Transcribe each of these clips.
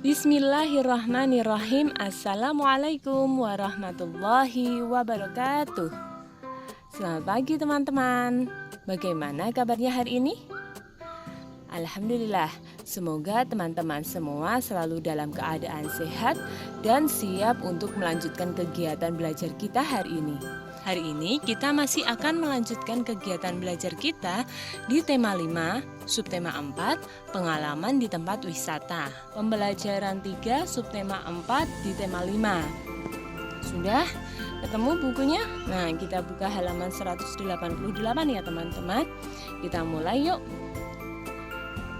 Bismillahirrahmanirrahim. Assalamualaikum warahmatullahi wabarakatuh. Selamat pagi teman-teman. Bagaimana kabarnya hari ini? Alhamdulillah, semoga teman-teman semua selalu dalam keadaan sehat dan siap untuk melanjutkan kegiatan belajar kita hari ini. Hari ini kita masih akan melanjutkan kegiatan belajar kita di tema 5, subtema 4, pengalaman di tempat wisata. Pembelajaran 3, subtema 4 di tema 5. Sudah ketemu bukunya? Nah, kita buka halaman 188 ya teman-teman. Kita mulai yuk.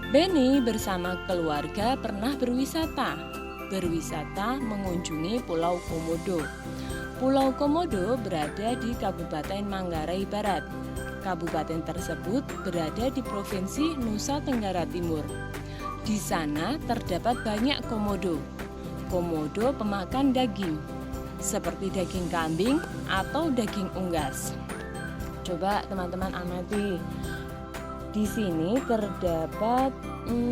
Benny bersama keluarga pernah berwisata. Berwisata mengunjungi Pulau Komodo. Pulau Komodo berada di Kabupaten Manggarai Barat. Kabupaten tersebut berada di Provinsi Nusa Tenggara Timur. Di sana terdapat banyak komodo. Komodo pemakan daging, seperti daging kambing atau daging unggas. Coba teman-teman amati. Di sini terdapat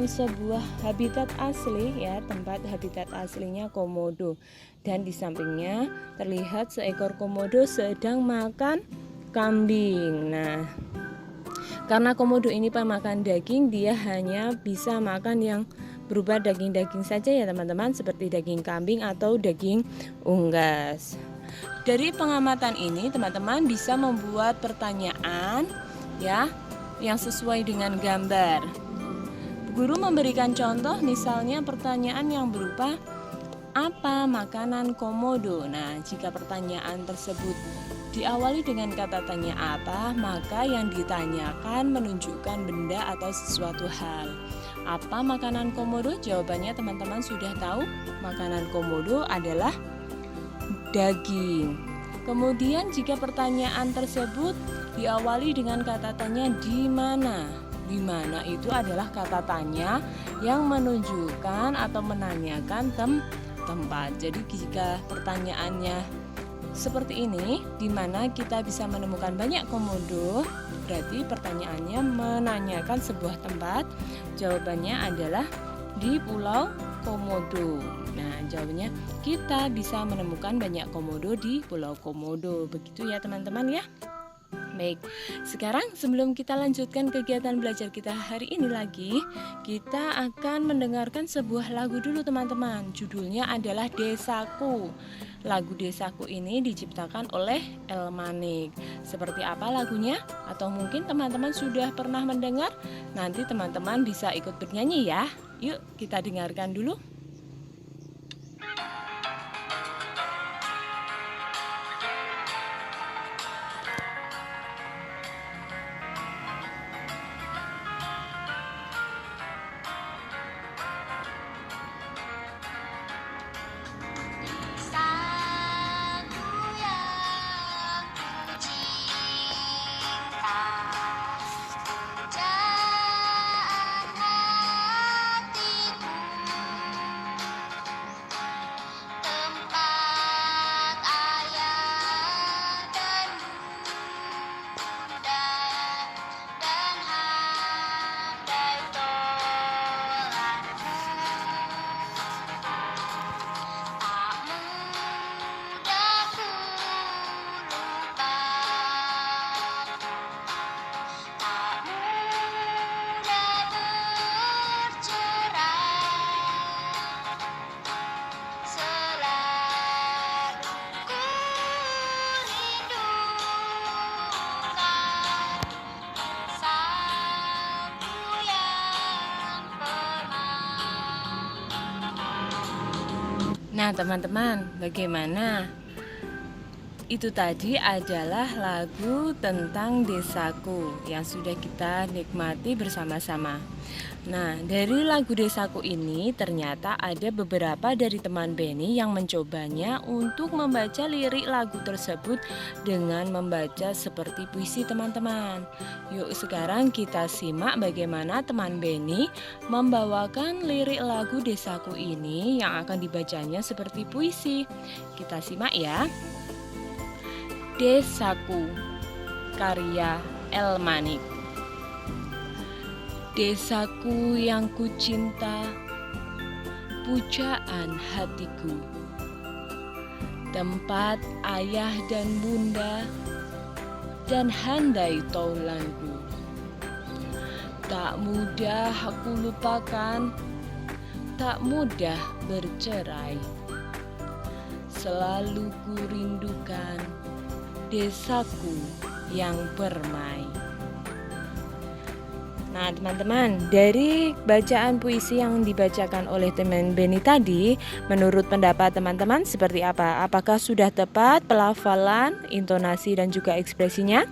sebuah habitat asli ya, tempat habitat aslinya komodo. Dan di sampingnya terlihat seekor komodo sedang makan kambing. Nah, karena komodo ini pemakan daging, dia hanya bisa makan yang berupa daging-daging saja ya teman-teman, seperti daging kambing atau daging unggas. Dari pengamatan ini teman-teman bisa membuat pertanyaan ya yang sesuai dengan gambar. Guru memberikan contoh, misalnya pertanyaan yang berupa apa makanan komodo. Nah, jika pertanyaan tersebut diawali dengan kata tanya apa, maka yang ditanyakan menunjukkan benda atau sesuatu hal. Apa makanan komodo? Jawabannya teman-teman sudah tahu. Makanan komodo adalah daging. Kemudian jika pertanyaan tersebut diawali dengan kata tanya di mana. Di mana itu adalah kata tanya yang menunjukkan atau menanyakan tempat. Jadi jika pertanyaannya seperti ini, di mana kita bisa menemukan banyak komodo, berarti pertanyaannya menanyakan sebuah tempat. Jawabannya adalah di Pulau Komodo. Nah, jawabannya kita bisa menemukan banyak komodo di Pulau Komodo. Begitu ya teman-teman ya. Baik, sekarang sebelum kita lanjutkan kegiatan belajar kita hari ini lagi, kita akan mendengarkan sebuah lagu dulu teman-teman. Judulnya adalah Desaku. Lagu Desaku ini diciptakan oleh Elmanik. Seperti apa lagunya? Atau mungkin teman-teman sudah pernah mendengar? Nanti teman-teman bisa ikut bernyanyi ya. Yuk kita dengarkan dulu. Nah teman-teman, bagaimana? Itu tadi adalah lagu tentang Desaku yang sudah kita nikmati bersama-sama. Nah, dari lagu Desaku ini ternyata ada beberapa dari teman Benny yang mencobanya untuk membaca lirik lagu tersebut dengan membaca seperti puisi teman-teman. Yuk sekarang kita simak bagaimana teman Benny membawakan lirik lagu Desaku ini yang akan dibacanya seperti puisi. Kita simak ya. Desaku, karya Elmanik. Desaku yang kucinta, pujaan hatiku. Tempat ayah dan bunda dan handai taulanku. Tak mudah aku lupakan, tak mudah bercerai. Selalu ku rindukan desaku yang permai. Nah teman-teman, dari bacaan puisi yang dibacakan oleh teman Beni tadi, menurut pendapat teman-teman seperti apa? Apakah sudah tepat pelafalan, intonasi dan juga ekspresinya?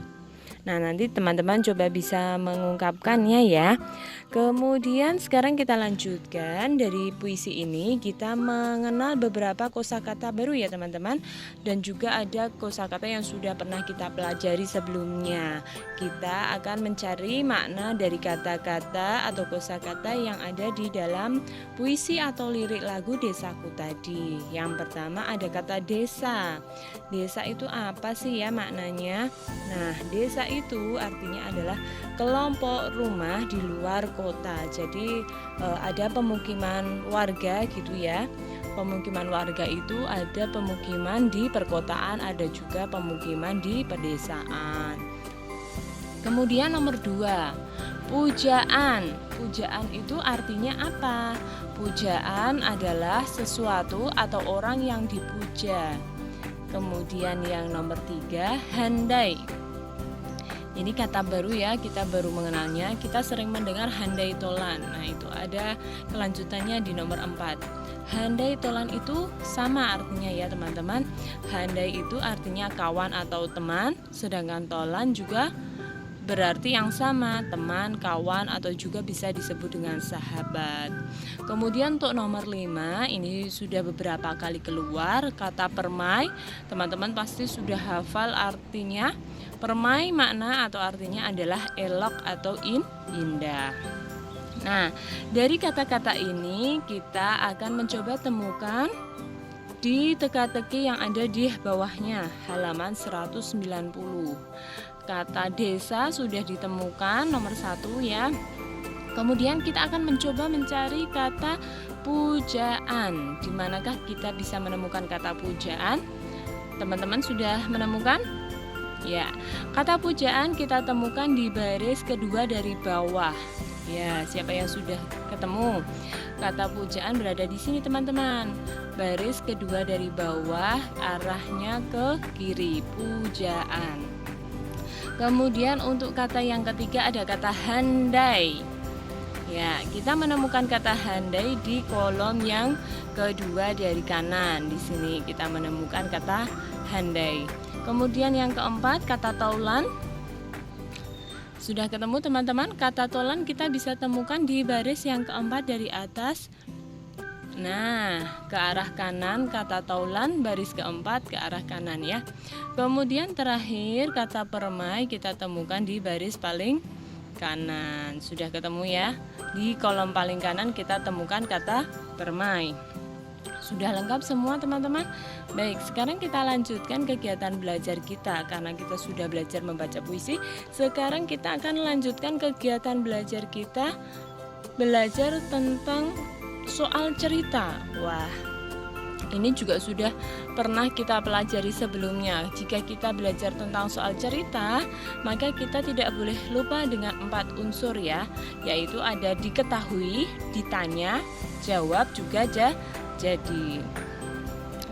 Nah nanti teman-teman coba bisa mengungkapkannya ya. Kemudian sekarang kita lanjutkan. Dari puisi ini kita mengenal beberapa kosakata baru ya teman-teman. Dan juga ada kosakata yang sudah pernah kita pelajari sebelumnya. Kita akan mencari makna dari kata-kata atau kosakata yang ada di dalam puisi atau lirik lagu Desaku tadi. Yang pertama ada kata desa. Desa itu apa sih ya maknanya? Nah desa itu artinya adalah kelompok rumah di luar kota. Jadi ada pemukiman warga gitu ya. Pemukiman warga itu ada pemukiman di perkotaan, ada juga pemukiman di pedesaan. Kemudian nomor 2, pujaan. Pujaan itu artinya apa? Pujaan adalah sesuatu atau orang yang dipuja. Kemudian yang nomor 3, handai. Ini kata baru ya, kita baru mengenalnya. Kita sering mendengar handai tolan. Nah itu ada kelanjutannya di nomor 4. Handai tolan itu sama artinya ya teman-teman. Handai itu artinya kawan atau teman, sedangkan tolan juga berarti yang sama, teman, kawan, atau juga bisa disebut dengan sahabat. Kemudian untuk nomor 5, ini sudah beberapa kali keluar, kata permai. Teman-teman pasti sudah hafal artinya. Permai makna atau artinya adalah elok atau indah. Nah, dari kata-kata ini kita akan mencoba temukan di teka-teki yang ada di bawahnya, halaman 190. Kata desa sudah ditemukan nomor 1 ya. Kemudian kita akan mencoba mencari kata pujaan. Di manakah kita bisa menemukan kata pujaan? Teman-teman sudah menemukan? Ya, kata pujaan kita temukan di baris kedua dari bawah. Ya, siapa yang sudah ketemu? Kata pujaan berada di sini teman-teman. Baris kedua dari bawah, arahnya ke kiri, pujaan. Kemudian untuk kata yang ketiga ada kata handai. Ya, kita menemukan kata handai di kolom yang kedua dari kanan. Di sini kita menemukan kata handai. Kemudian yang keempat kata taulan. Sudah ketemu teman-teman? Kata taulan kita bisa temukan di baris yang keempat dari atas. Nah, ke arah kanan kata taulan, baris keempat ke arah kanan ya. Kemudian terakhir kata permai kita temukan di baris paling kanan. Sudah ketemu ya? Di kolom paling kanan kita temukan kata permai. Sudah lengkap semua teman-teman? Baik, sekarang kita lanjutkan kegiatan belajar kita. Karena kita sudah belajar membaca puisi, sekarang kita akan lanjutkan kegiatan belajar kita, belajar tentang soal cerita. Wah, ini juga sudah pernah kita pelajari sebelumnya. Jika kita belajar tentang soal cerita, maka kita tidak boleh lupa dengan 4 unsur ya, yaitu ada diketahui, ditanya, jawab, juga jadi.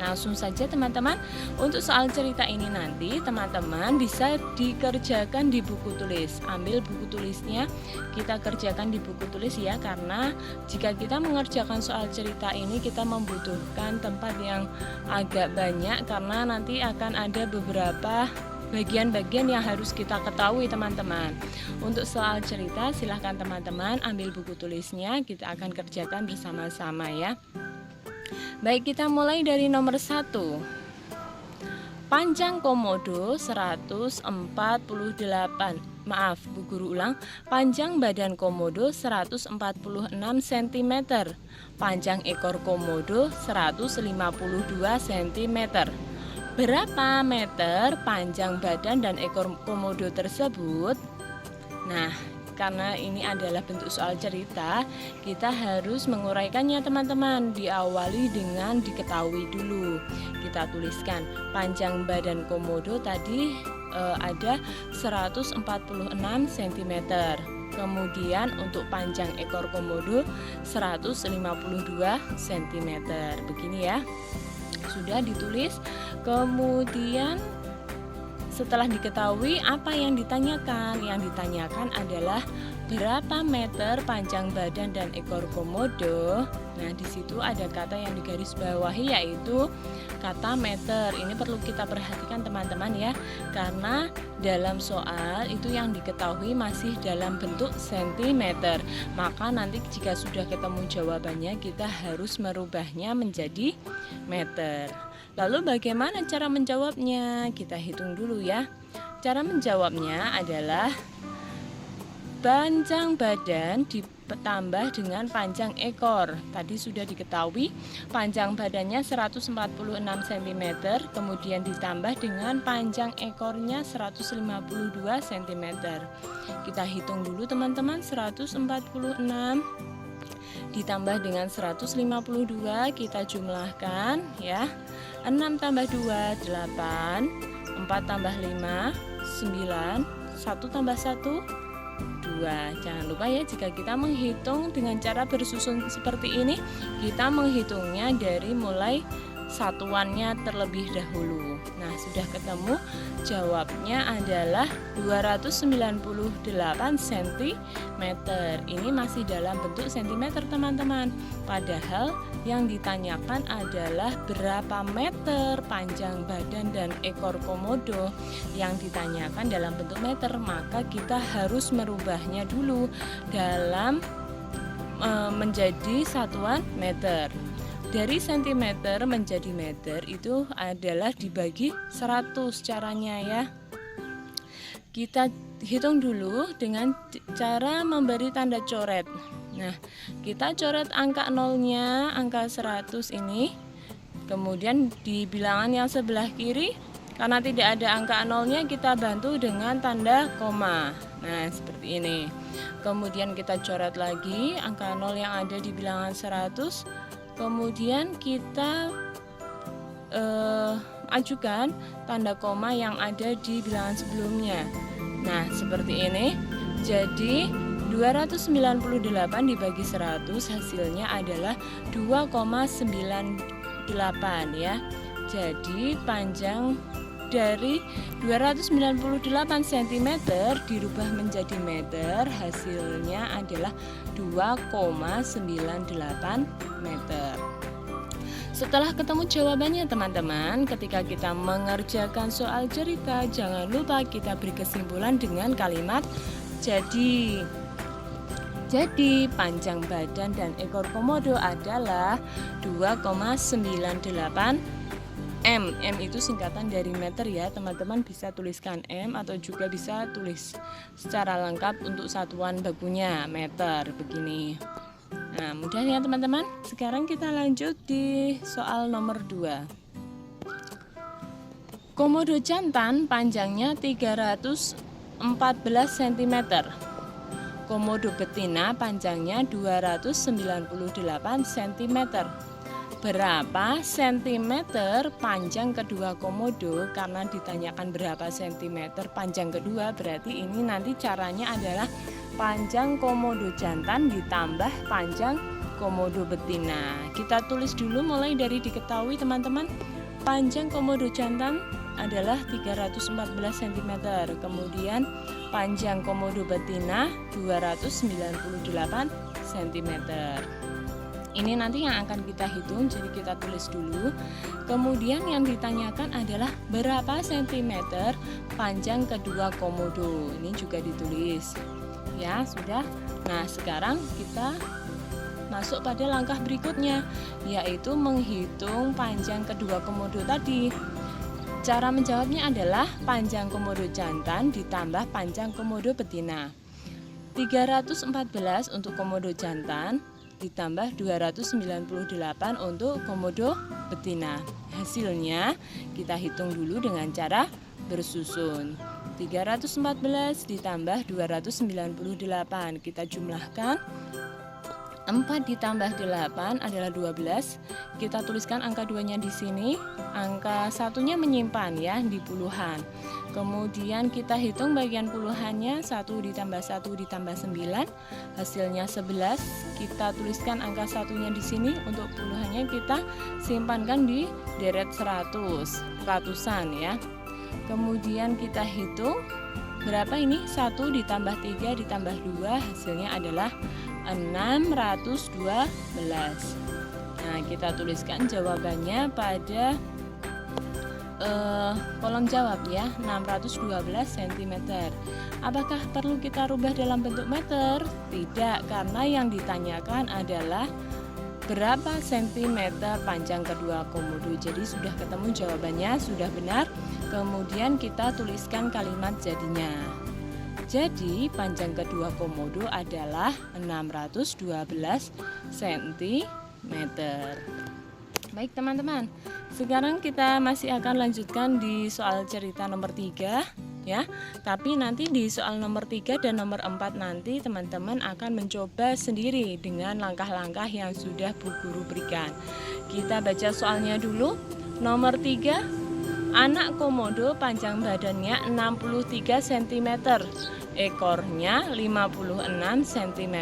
Langsung saja teman-teman, untuk soal cerita ini nanti teman-teman bisa dikerjakan di buku tulis. Ambil buku tulisnya, kita kerjakan di buku tulis ya, karena jika kita mengerjakan soal cerita ini kita membutuhkan tempat yang agak banyak, karena nanti akan ada beberapa bagian-bagian yang harus kita ketahui teman-teman. Untuk soal cerita silahkan teman-teman ambil buku tulisnya, kita akan kerjakan bersama-sama ya. Baik, kita mulai dari nomor 1. Panjang komodo 148. Maaf, Bu Guru ulang. Panjang badan komodo 146 cm. Panjang ekor komodo 152 cm. Berapa meter panjang badan dan ekor komodo tersebut? Nah, karena ini adalah bentuk soal cerita, kita harus menguraikannya teman-teman. Diawali dengan diketahui dulu. Kita tuliskan panjang badan komodo tadi ada 146 cm. Kemudian untuk panjang ekor komodo 152 cm. Begini ya. Sudah ditulis. Kemudian setelah diketahui, apa yang ditanyakan? Yang ditanyakan adalah berapa meter panjang badan dan ekor komodo. Nah, di situ ada kata yang digarisbawahi yaitu kata meter. Ini perlu kita perhatikan teman-teman ya, karena dalam soal itu yang diketahui masih dalam bentuk sentimeter. Maka nanti jika sudah ketemu jawabannya, kita harus merubahnya menjadi meter. Lalu bagaimana cara menjawabnya? Kita hitung dulu ya. Cara menjawabnya adalah panjang badan ditambah dengan panjang ekor. Tadi sudah diketahui panjang badannya 146 cm, kemudian ditambah dengan panjang ekornya 152 cm. Kita hitung dulu teman-teman. 146 ditambah dengan 152, kita jumlahkan ya. 6 tambah 2, 8, 4 tambah 5, 9, 1 tambah 1, 2. Jangan lupa ya, jika kita menghitung dengan cara bersusun seperti ini, kita menghitungnya dari mulai satuannya terlebih dahulu. Nah, sudah ketemu, jawabnya adalah 298 cm. Ini masih dalam bentuk sentimeter teman-teman. Padahal yang ditanyakan adalah berapa meter panjang badan dan ekor komodo. Yang ditanyakan dalam bentuk meter, maka kita harus merubahnya dulu dalam menjadi satuan meter. Dari sentimeter menjadi meter itu adalah dibagi 100 caranya ya. Kita hitung dulu dengan cara memberi tanda coret. Nah, kita coret angka nolnya, angka 100 ini. Kemudian di bilangan yang sebelah kiri, karena tidak ada angka nolnya, kita bantu dengan tanda koma. Nah, seperti ini. Kemudian kita coret lagi angka nol yang ada di bilangan 100. Kemudian kita ajukan tanda koma yang ada di bilangan sebelumnya. Nah, seperti ini. Jadi 298 dibagi 100 hasilnya adalah 2,98 ya. Jadi panjang dari 298 cm dirubah menjadi meter, hasilnya adalah 2,98 meter. Setelah ketemu jawabannya teman-teman, ketika kita mengerjakan soal cerita, jangan lupa kita beri kesimpulan dengan kalimat jadi. Jadi panjang badan dan ekor komodo adalah 2,98 M. M itu singkatan dari meter ya, teman-teman bisa tuliskan M atau juga bisa tulis secara lengkap untuk satuan bakunya meter begini. Nah, mudah ya teman-teman. Sekarang kita lanjut di soal nomor 2. Komodo jantan panjangnya 314 cm. Komodo betina panjangnya 298 cm. Berapa sentimeter panjang kedua komodo? Karena ditanyakan berapa sentimeter panjang kedua, berarti ini nanti caranya adalah panjang komodo jantan ditambah panjang komodo betina. Kita tulis dulu mulai dari diketahui teman-teman. Panjang komodo jantan adalah 314 cm. Kemudian panjang komodo betina 298 cm. Ini nanti yang akan kita hitung, jadi kita tulis dulu. Kemudian yang ditanyakan adalah berapa sentimeter panjang kedua komodo. Ini juga ditulis. Ya, sudah. Nah, sekarang kita masuk pada langkah berikutnya, yaitu menghitung panjang kedua komodo tadi. Cara menjawabnya adalah panjang komodo jantan ditambah panjang komodo betina. 314 untuk komodo jantan ditambah 298 untuk komodo betina. Hasilnya kita hitung dulu dengan cara bersusun. 314 ditambah 298. Kita jumlahkan. 4 ditambah 8 adalah 12. Kita tuliskan angka 2-nya di sini. Angka 1-nya menyimpan ya di puluhan. Kemudian kita hitung bagian puluhannya. 1 ditambah 1 ditambah 9. Hasilnya 11. Kita tuliskan angka 1-nya di sini. Untuk puluhannya kita simpankan di deret 100. Ratusan ya. Kemudian kita hitung. Berapa ini? 1 ditambah 3 ditambah 2. Hasilnya adalah 612. Nah, kita tuliskan jawabannya pada kolom jawab ya, 612 cm. Apakah perlu kita rubah dalam bentuk meter? Tidak, karena yang ditanyakan adalah berapa sentimeter panjang kedua komodo. Jadi sudah ketemu jawabannya, sudah benar. Kemudian kita tuliskan kalimat jadinya. Jadi panjang kedua komodo adalah 612 cm. Baik teman-teman, sekarang kita masih akan lanjutkan di soal cerita nomor 3 ya. Tapi nanti di soal nomor 3 dan nomor 4 nanti teman-teman akan mencoba sendiri dengan langkah-langkah yang sudah Bu Guru berikan. Kita baca soalnya dulu. Nomor 3, anak komodo panjang badannya 63 cm, ekornya 56 cm.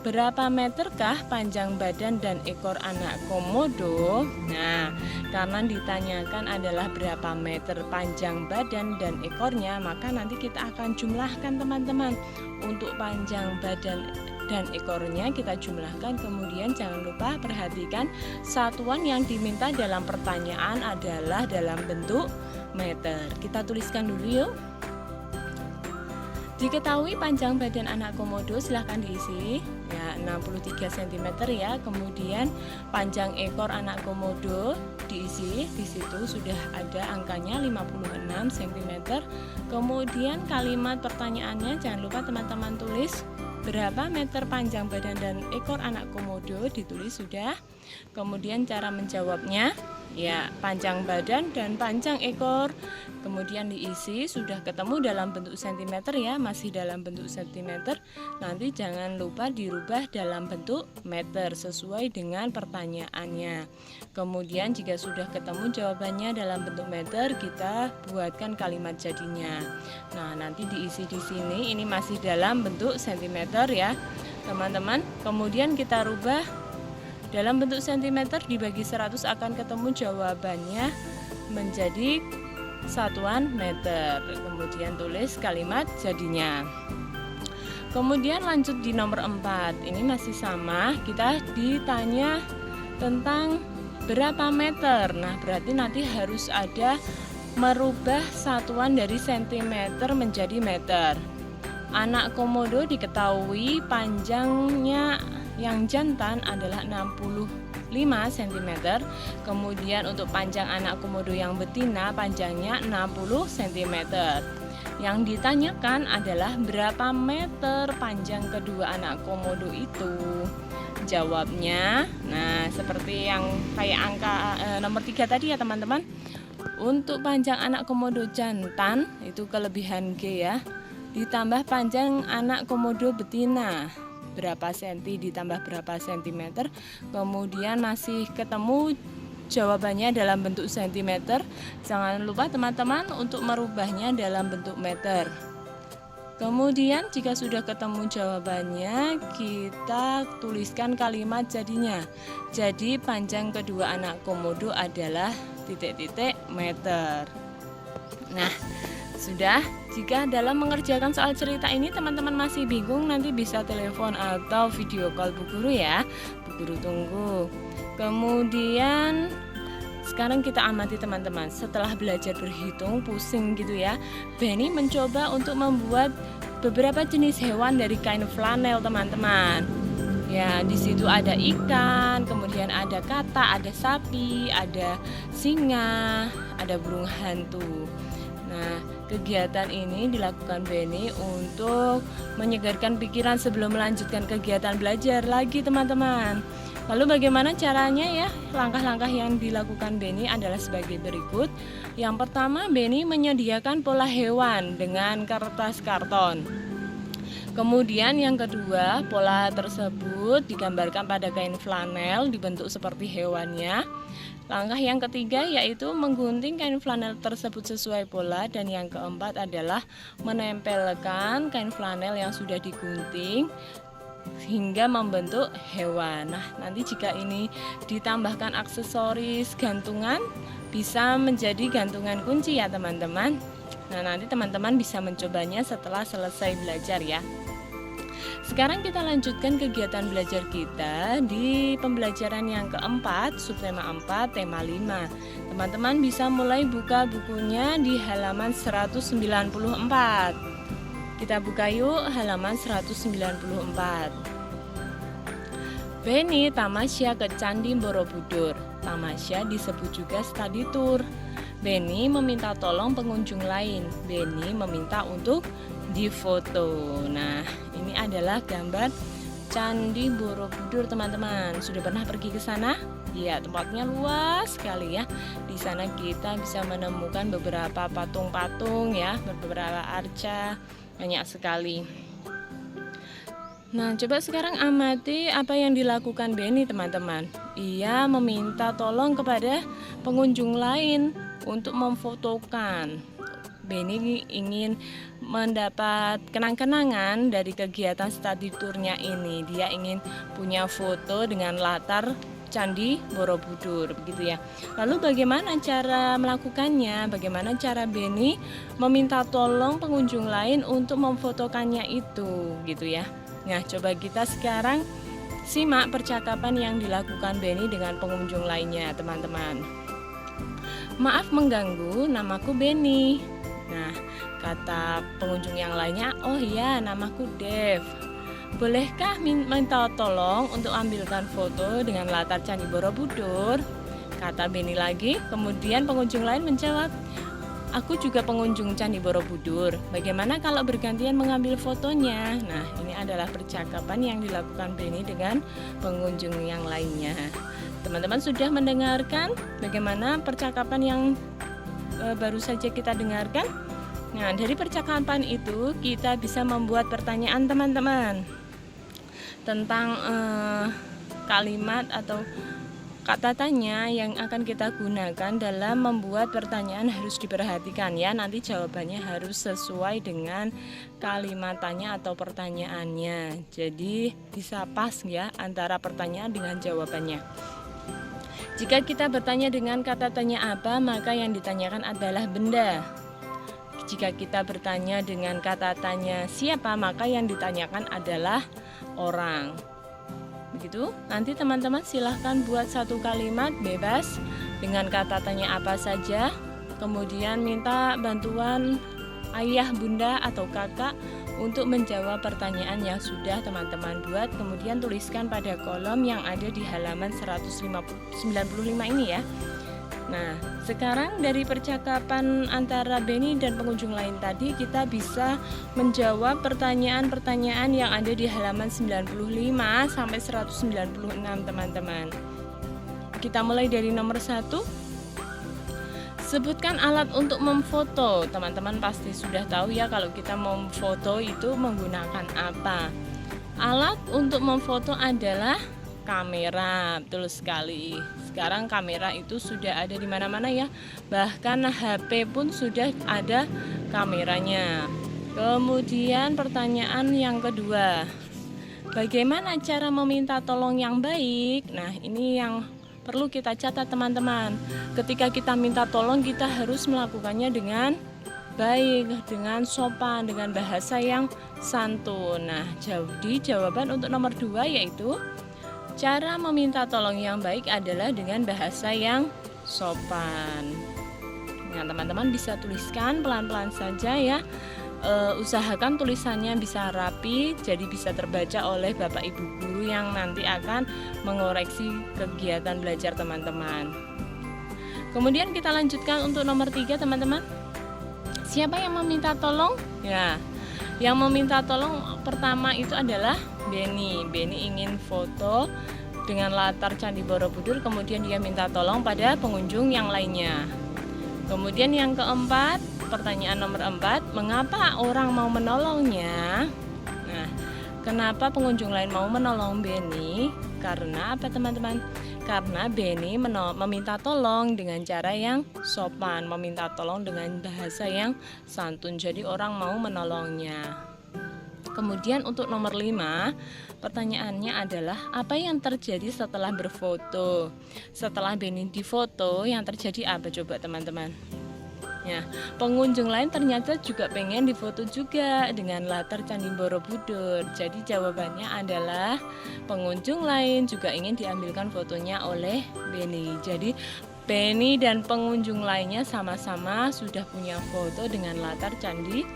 Berapa meterkah panjang badan dan ekor anak komodo? Nah, karena ditanyakan adalah berapa meter panjang badan dan ekornya, maka nanti kita akan jumlahkan teman-teman. Untuk panjang badan dan ekornya kita jumlahkan. Kemudian jangan lupa perhatikan satuan yang diminta dalam pertanyaan adalah dalam bentuk meter. Kita tuliskan dulu yuk. Diketahui panjang badan anak komodo, silahkan diisi ya, 63 cm ya. Kemudian panjang ekor anak komodo diisi, di situ sudah ada angkanya 56 cm. Kemudian kalimat pertanyaannya jangan lupa teman-teman tulis berapa meter panjang badan dan ekor anak komodo, ditulis sudah. Kemudian cara menjawabnya ya, panjang badan dan panjang ekor, kemudian diisi, sudah ketemu dalam bentuk cm ya, masih dalam bentuk cm. Nanti jangan lupa dirubah dalam bentuk meter sesuai dengan pertanyaannya. Kemudian jika sudah ketemu jawabannya dalam bentuk meter, kita buatkan kalimat jadinya. Nah, nanti diisi di sini, ini masih dalam bentuk cm ya teman-teman. Kemudian kita rubah dalam bentuk cm, dibagi 100 akan ketemu jawabannya menjadi satuan meter. Kemudian tulis kalimat jadinya. Kemudian lanjut di nomor 4. Ini masih sama, kita ditanya tentang berapa meter. Nah, berarti nanti harus ada merubah satuan dari cm menjadi meter. Anak komodo diketahui panjangnya yang jantan adalah 65 cm. Kemudian untuk panjang anak komodo yang betina panjangnya 60 cm. Yang ditanyakan adalah berapa meter panjang kedua anak komodo itu. Jawabnya, nah seperti yang kayak angka nomor 3 tadi ya teman-teman. Untuk panjang anak komodo jantan itu kelebihan G ya, ditambah panjang anak komodo betina berapa senti ditambah berapa sentimeter. Kemudian masih ketemu jawabannya dalam bentuk sentimeter. Jangan lupa teman-teman untuk merubahnya dalam bentuk meter. Kemudian jika sudah ketemu jawabannya, kita tuliskan kalimat jadinya. Jadi panjang kedua anak komodo adalah titik-titik meter. Nah, sudah. Jika dalam mengerjakan soal cerita ini teman-teman masih bingung, nanti bisa telepon atau video call Bu Guru ya. Bu Guru tunggu. Kemudian sekarang kita amati teman-teman. Setelah belajar berhitung pusing gitu ya, Benny mencoba untuk membuat beberapa jenis hewan dari kain flanel teman-teman. Ya, di situ ada ikan, kemudian ada katak, ada sapi, ada singa, ada burung hantu. Nah, kegiatan ini dilakukan Benny untuk menyegarkan pikiran sebelum melanjutkan kegiatan belajar lagi teman-teman. Lalu bagaimana caranya ya? Langkah-langkah yang dilakukan Beni adalah sebagai berikut. Yang pertama, Beni menyediakan pola hewan dengan kertas karton. Kemudian yang kedua, pola tersebut digambarkan pada kain flanel dibentuk seperti hewannya. Langkah yang ketiga yaitu menggunting kain flanel tersebut sesuai pola, dan yang keempat adalah menempelkan kain flanel yang sudah digunting hingga membentuk hewan. Nah, nanti jika ini ditambahkan aksesoris gantungan, bisa menjadi gantungan kunci ya teman-teman. Nah, nanti teman-teman bisa mencobanya setelah selesai belajar ya. Sekarang kita lanjutkan kegiatan belajar kita di pembelajaran yang keempat, subtema 4, tema 5. Teman-teman bisa mulai buka bukunya di halaman 194. Kita buka yuk halaman 194. Beni tamasya ke Candi Borobudur. Tamasya disebut juga study tour. Beni meminta tolong pengunjung lain. Beni meminta untuk difoto. Nah, ini adalah gambar Candi Borobudur teman-teman. Sudah pernah pergi ke sana? Ya, tempatnya luas sekali ya. Di sana kita bisa menemukan beberapa patung-patung ya, beberapa arca, banyak sekali. Nah, coba sekarang amati apa yang dilakukan Beni teman-teman. Ia meminta tolong kepada pengunjung lain untuk memfotokan. Beni ingin mendapat kenang-kenangan dari kegiatan study tournya ini. Dia ingin punya foto dengan latar Candi Borobudur, begitu ya. Lalu bagaimana cara melakukannya? Bagaimana cara Beni meminta tolong pengunjung lain untuk memfotokannya itu, gitu ya. Nah, coba kita sekarang simak percakapan yang dilakukan Beni dengan pengunjung lainnya, teman-teman. Maaf mengganggu, namaku Beni. Nah, kata pengunjung yang lainnya, oh iya, namaku Dev. Bolehkah minta tolong untuk ambilkan foto dengan latar Candi Borobudur? Kata Beni lagi. Kemudian pengunjung lain menjawab, aku juga pengunjung Candi Borobudur. Bagaimana kalau bergantian mengambil fotonya? Nah, ini adalah percakapan yang dilakukan Beni dengan pengunjung yang lainnya. Teman-teman sudah mendengarkan bagaimana percakapan yang baru saja kita dengarkan? Nah, dari percakapan itu kita bisa membuat pertanyaan teman-teman tentang kalimat atau kata tanya yang akan kita gunakan dalam membuat pertanyaan. Harus diperhatikan ya, nanti jawabannya harus sesuai dengan kalimat tanya atau pertanyaannya. Jadi bisa pas ya antara pertanyaan dengan jawabannya. Jika kita bertanya dengan kata tanya apa, maka yang ditanyakan adalah benda. Jika kita bertanya dengan kata tanya siapa, maka yang ditanyakan adalah orang. Begitu. Nanti teman-teman silahkan buat satu kalimat bebas dengan kata tanya apa saja. Kemudian minta bantuan ayah, bunda, atau kakak untuk menjawab pertanyaan yang sudah teman-teman buat. Kemudian tuliskan pada kolom yang ada di halaman 195 ini ya. Nah, sekarang dari percakapan antara Beni dan pengunjung lain tadi, kita bisa menjawab pertanyaan-pertanyaan yang ada di halaman 95 sampai 196 teman-teman. Kita mulai dari nomor 1. Sebutkan alat untuk memfoto. Teman-teman pasti sudah tahu ya kalau kita memfoto itu menggunakan apa. Alat untuk memfoto adalah kamera. Betul sekali. Sekarang kamera itu sudah ada di mana-mana ya. Bahkan HP pun sudah ada kameranya. Kemudian pertanyaan yang kedua. Bagaimana cara meminta tolong yang baik? Nah, ini yang perlu kita catat teman-teman. Ketika kita minta tolong, kita harus melakukannya dengan baik, dengan sopan, dengan bahasa yang santun. Nah, jadi jawaban untuk nomor 2 yaitu cara meminta tolong yang baik adalah dengan bahasa yang sopan. Nah, teman-teman bisa tuliskan pelan-pelan saja ya. Usahakan tulisannya bisa rapi, jadi bisa terbaca oleh Bapak Ibu guru yang nanti akan mengoreksi kegiatan belajar teman-teman. Kemudian kita lanjutkan untuk nomor 3 teman-teman. Siapa yang meminta tolong? Ya, yang meminta tolong pertama itu adalah Beni. Beni ingin foto dengan latar Candi Borobudur, kemudian dia minta tolong pada pengunjung yang lainnya. Kemudian yang keempat, pertanyaan nomor 4, mengapa orang mau menolongnya? Nah, kenapa pengunjung lain mau menolong Beni? Karena apa teman-teman? Karena Beni meminta tolong dengan cara yang sopan, meminta tolong dengan bahasa yang santun. Jadi orang mau menolongnya. Kemudian untuk nomor 5, pertanyaannya adalah apa yang terjadi setelah berfoto? Setelah Beni difoto, yang terjadi apa coba teman-teman? Ya, pengunjung lain ternyata juga pengen difoto juga dengan latar Candi Borobudur. Jadi jawabannya adalah pengunjung lain juga ingin diambilkan fotonya oleh Beni. Jadi Beni dan pengunjung lainnya sama-sama sudah punya foto dengan latar Candi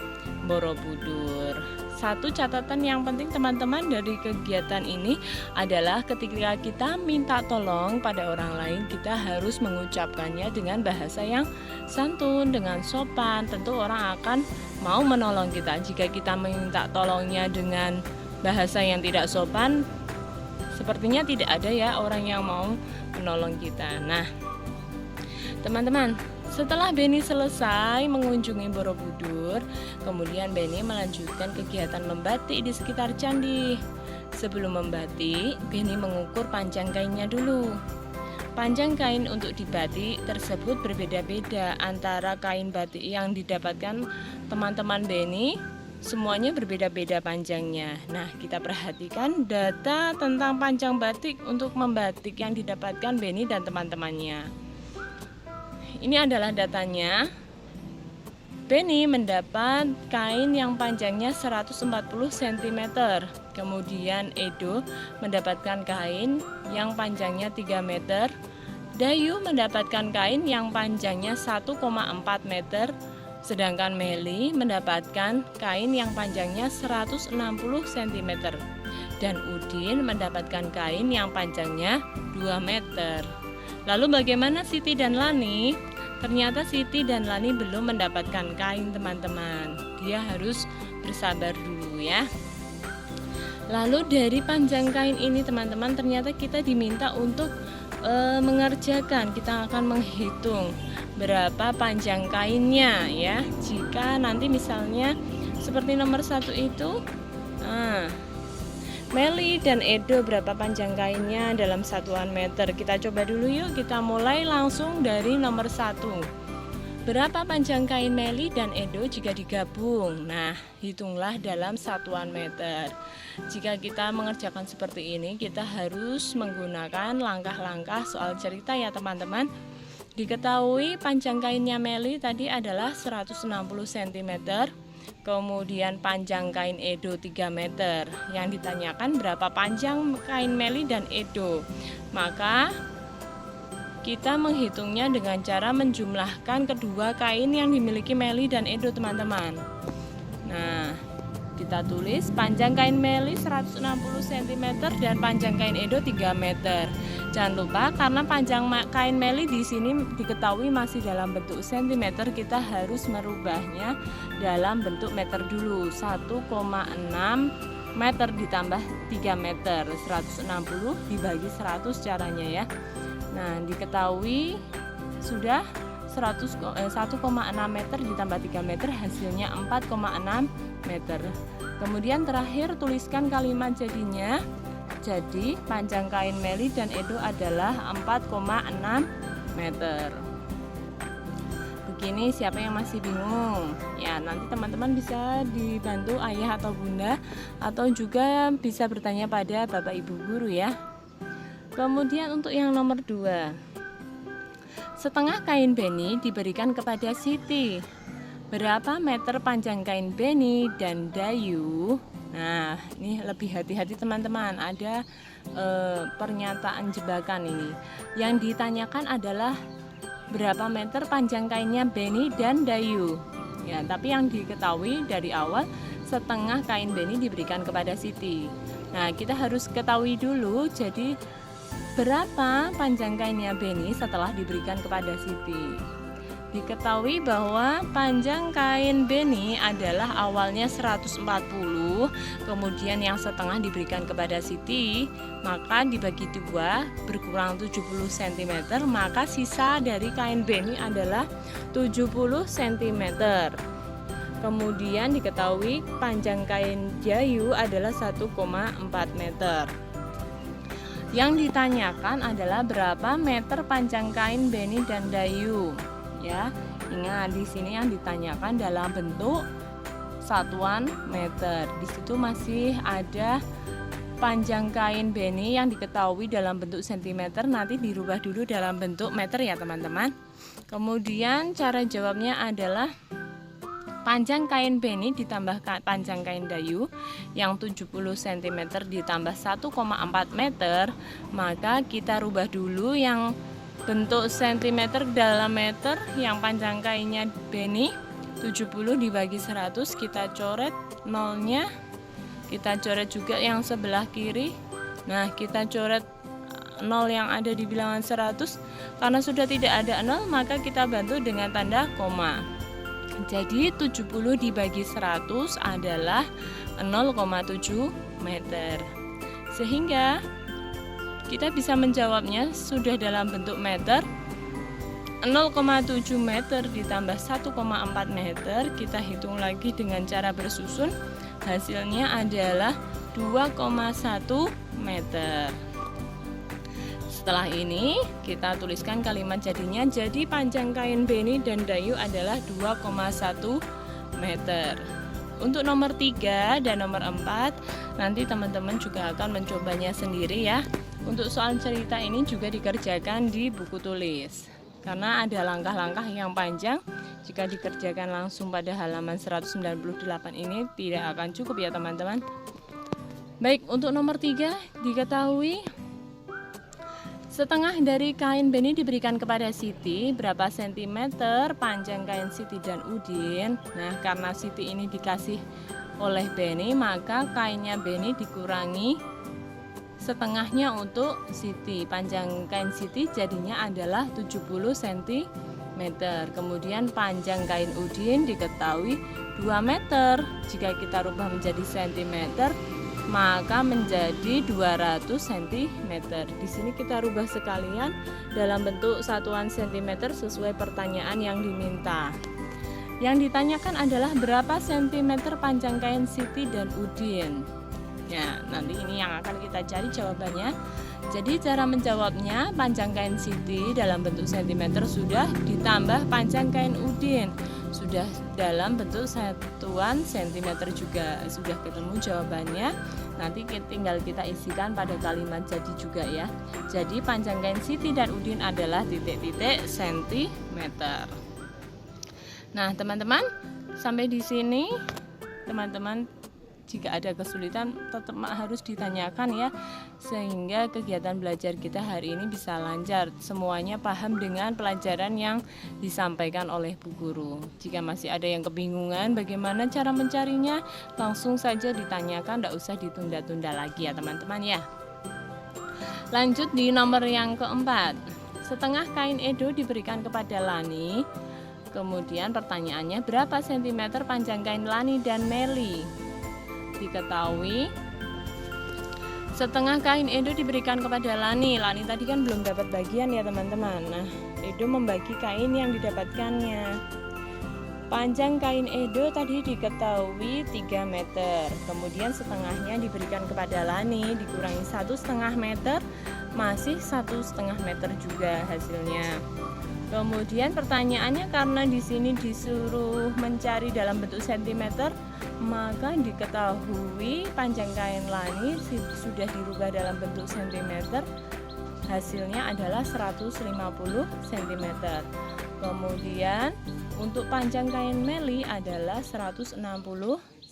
Borobudur. Satu catatan yang penting teman-teman dari kegiatan ini adalah ketika kita minta tolong pada orang lain, kita harus mengucapkannya dengan bahasa yang santun, dengan sopan. Tentu orang akan mau menolong kita. Jika kita minta tolongnya dengan bahasa yang tidak sopan, sepertinya tidak ada ya orang yang mau menolong kita. Nah, teman-teman, setelah Beni selesai mengunjungi Borobudur, kemudian Beni melanjutkan kegiatan membatik di sekitar candi. Sebelum membatik, Beni mengukur panjang kainnya dulu. Panjang kain untuk dibatik tersebut berbeda-beda antara kain batik yang didapatkan teman-teman Beni. Semuanya berbeda-beda panjangnya. Nah, kita perhatikan data tentang panjang batik untuk membatik yang didapatkan Beni dan teman-temannya. Ini adalah datanya. Beni mendapat kain yang panjangnya 140 cm. Kemudian Edo mendapatkan kain yang panjangnya 3 meter. Dayu mendapatkan kain yang panjangnya 1,4 meter. Sedangkan Meli mendapatkan kain yang panjangnya 160 cm. Dan Udin mendapatkan kain yang panjangnya 2 meter. Lalu bagaimana Siti dan Lani? Ternyata Siti dan Lani belum mendapatkan kain teman-teman. Dia harus bersabar dulu ya. Lalu dari panjang kain ini teman-teman, ternyata kita diminta untuk mengerjakan. Kita akan menghitung berapa panjang kainnya ya. Jika nanti misalnya seperti nomor 1 itu, Meli dan Edo berapa panjang kainnya dalam satuan meter. Kita coba dulu yuk, kita mulai langsung dari nomor 1. Berapa panjang kain Meli dan Edo jika digabung? Nah, hitunglah dalam satuan meter. Jika kita mengerjakan seperti ini, kita harus menggunakan langkah-langkah soal cerita ya teman-teman. Diketahui panjang kainnya Meli tadi adalah 160 cm. Kemudian panjang kain Edo 3 meter. Yang ditanyakan berapa panjang kain Meli dan Edo. Maka kita menghitungnya dengan cara menjumlahkan kedua kain yang dimiliki Meli dan Edo teman-teman. Nah, kita tulis panjang kain Meli 160 cm dan panjang kain Edo 3 meter. Jangan lupa karena panjang kain Meli di sini diketahui masih dalam bentuk cm, kita harus merubahnya dalam bentuk meter dulu. 1,6 meter ditambah 3 meter. 160 dibagi 100 caranya ya. Nah, diketahui sudah 1,6 meter ditambah 3 meter hasilnya 4,6 meter. Kemudian terakhir tuliskan kalimat jadinya. Jadi panjang kain Meli dan Edo adalah 4,6 meter. Begini, siapa yang masih bingung? Ya, nanti teman-teman bisa dibantu ayah atau bunda, atau juga bisa bertanya pada bapak ibu guru ya. Kemudian untuk yang nomor 2, setengah kain Beni diberikan kepada Siti. Berapa meter panjang kain Beni dan Dayu? Nah, ini lebih hati-hati teman-teman. Ada pernyataan jebakan ini. Yang ditanyakan adalah berapa meter panjang kainnya Beni dan Dayu. Ya, tapi yang diketahui dari awal setengah kain Beni diberikan kepada Siti. Nah, kita harus ketahui dulu. Jadi berapa panjang kainnya Beni setelah diberikan kepada Siti. Diketahui bahwa panjang kain Beni adalah awalnya 140 kemudian yang setengah diberikan kepada Siti, maka dibagi 2 berkurang 70 cm, maka sisa dari kain beni adalah 70 cm. Kemudian diketahui panjang kain Dayu adalah 1,4 meter. Yang ditanyakan adalah berapa meter panjang kain beni dan Dayu. Ya, ingat di sini yang ditanyakan dalam bentuk satuan meter. Di situ masih ada panjang kain beni yang diketahui dalam bentuk sentimeter, nanti dirubah dulu dalam bentuk meter ya teman-teman. Kemudian cara jawabnya adalah panjang kain beni ditambah panjang kain Dayu yang 70 cm ditambah 1,4 meter, maka kita rubah dulu yang bentuk cm dalam meter, yang panjang kainnya beni 70 dibagi 100, kita coret nolnya, kita coret juga yang sebelah kiri. Nah, kita coret nol yang ada di bilangan 100, karena sudah tidak ada nol maka kita bantu dengan tanda koma. Jadi 70 dibagi 100 adalah 0,7 meter. Sehingga kita bisa menjawabnya sudah dalam bentuk meter. 0,7 meter ditambah 1,4 meter, kita hitung lagi dengan cara bersusun, hasilnya adalah 2,1 meter. Setelah ini kita tuliskan kalimat jadinya. Jadi panjang kain beni dan Dayu adalah 2,1 meter. Untuk nomor 3 dan nomor 4 nanti teman-teman juga akan mencobanya sendiri ya. Untuk soal cerita ini juga dikerjakan di buku tulis, karena ada langkah-langkah yang panjang. Jika dikerjakan langsung pada halaman 198 ini tidak akan cukup ya teman-teman. Baik, untuk nomor 3 diketahui setengah dari kain beni diberikan kepada Siti, berapa sentimeter panjang kain Siti dan Udin. Nah, karena Siti ini dikasih oleh Beni, maka kainnya Beni dikurangi setengahnya untuk Siti. Panjang kain Siti jadinya adalah 70 cm. Kemudian panjang kain Udin diketahui 2 meter. Jika kita rubah menjadi sentimeter, maka menjadi 200 cm. Di sini kita rubah sekalian dalam bentuk satuan cm sesuai pertanyaan yang diminta. Yang ditanyakan adalah berapa sentimeter panjang kain Siti dan Udin. Ya, nanti ini yang akan kita cari jawabannya. Jadi cara menjawabnya, panjang kain Siti dalam bentuk cm sudah ditambah panjang kain Udin sudah dalam bentuk satuan cm juga. Sudah ketemu jawabannya. Nanti tinggal kita isikan pada kalimat jadi juga ya. Jadi panjang kain Siti dan Udin adalah titik-titik sentimeter. Nah, teman-teman, sampai di sini teman-teman jika ada kesulitan tetap harus ditanyakan ya, sehingga kegiatan belajar kita hari ini bisa lancar, semuanya paham dengan pelajaran yang disampaikan oleh Bu Guru. Jika masih ada yang kebingungan bagaimana cara mencarinya, langsung saja ditanyakan, tidak usah ditunda-tunda lagi ya teman-teman ya. Lanjut di nomor yang keempat. Setengah kain Edo diberikan kepada Lani. Kemudian pertanyaannya, berapa sentimeter panjang kain Lani dan Meli? Diketahui setengah kain Edo diberikan kepada Lani. Lani tadi kan belum dapat bagian ya teman-teman. Nah, Edo membagi kain yang didapatkannya. Panjang kain Edo tadi diketahui 3 meter. Kemudian setengahnya diberikan kepada Lani, dikurangi 1,5 meter, masih 1,5 meter juga hasilnya. Kemudian pertanyaannya, karena di sini disuruh mencari dalam bentuk sentimeter, maka diketahui panjang kain Lani sudah dirubah dalam bentuk sentimeter, hasilnya adalah 150 cm. Kemudian untuk panjang kain Meli adalah 160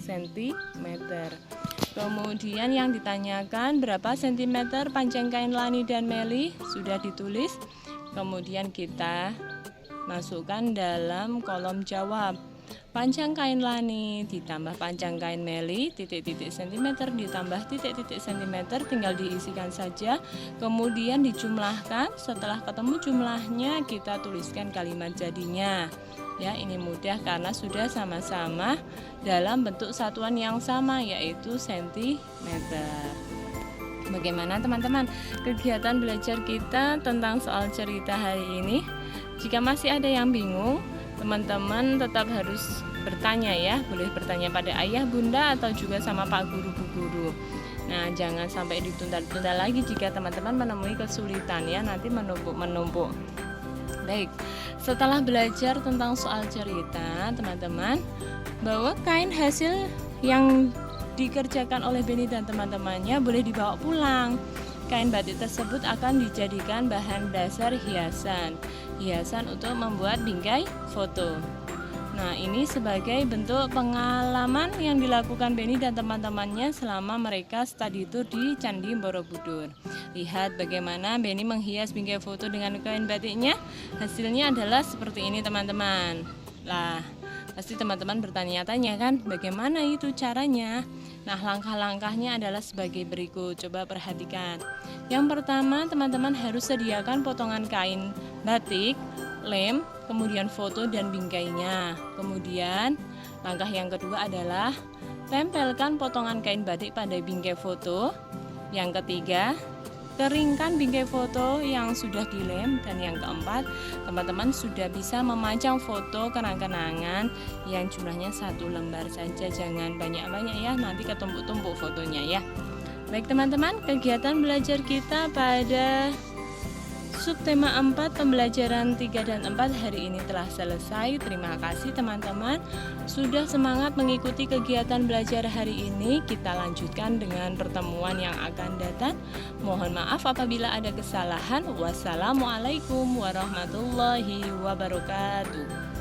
cm. Kemudian yang ditanyakan berapa sentimeter panjang kain Lani dan Meli sudah ditulis. Kemudian kita masukkan dalam kolom jawab. Panjang kain lani ditambah panjang kain meli titik-titik sentimeter ditambah titik-titik sentimeter, tinggal diisikan saja, kemudian dijumlahkan. Setelah ketemu jumlahnya kita tuliskan kalimat jadinya. Ya, ini mudah karena sudah sama-sama dalam bentuk satuan yang sama, yaitu sentimeter. Bagaimana teman-teman kegiatan belajar kita tentang soal cerita hari ini? Jika masih ada yang bingung, teman-teman tetap harus bertanya ya. Boleh bertanya pada ayah, bunda, atau juga sama pak guru, bu guru. Nah, jangan sampai ditunda-tunda lagi jika teman-teman menemui kesulitan ya, nanti menumpuk. Baik, setelah belajar tentang soal cerita, teman-teman, bahwa kain hasil yang dikerjakan oleh Beni dan teman-temannya boleh dibawa pulang. Kain batik tersebut akan dijadikan bahan dasar hiasan untuk membuat bingkai foto. Nah, ini sebagai bentuk pengalaman yang dilakukan Beni dan teman-temannya selama mereka study tour di Candi Borobudur. Lihat bagaimana Beni menghias bingkai foto dengan kain batiknya. Hasilnya adalah seperti ini teman-teman. Lah, pasti teman-teman bertanya-tanya kan, bagaimana itu caranya? Nah, langkah-langkahnya adalah sebagai berikut. Coba perhatikan. Yang pertama, teman-teman harus sediakan potongan kain batik, lem, kemudian foto dan bingkainya. Kemudian, langkah yang kedua adalah tempelkan potongan kain batik pada bingkai foto. Yang ketiga, keringkan bingkai foto yang sudah dilem. Dan yang keempat, teman-teman sudah bisa memajang foto kenang-kenangan yang jumlahnya 1 lembar saja, jangan banyak-banyak ya, nanti ketumpuk-tumpuk fotonya ya. Baik teman-teman, kegiatan belajar kita pada subtema 4 pembelajaran 3 dan 4 hari ini telah selesai. Terima kasih teman-teman sudah semangat mengikuti kegiatan belajar hari ini. Kita lanjutkan dengan pertemuan yang akan datang. Mohon maaf apabila ada kesalahan. Wassalamualaikum warahmatullahi wabarakatuh.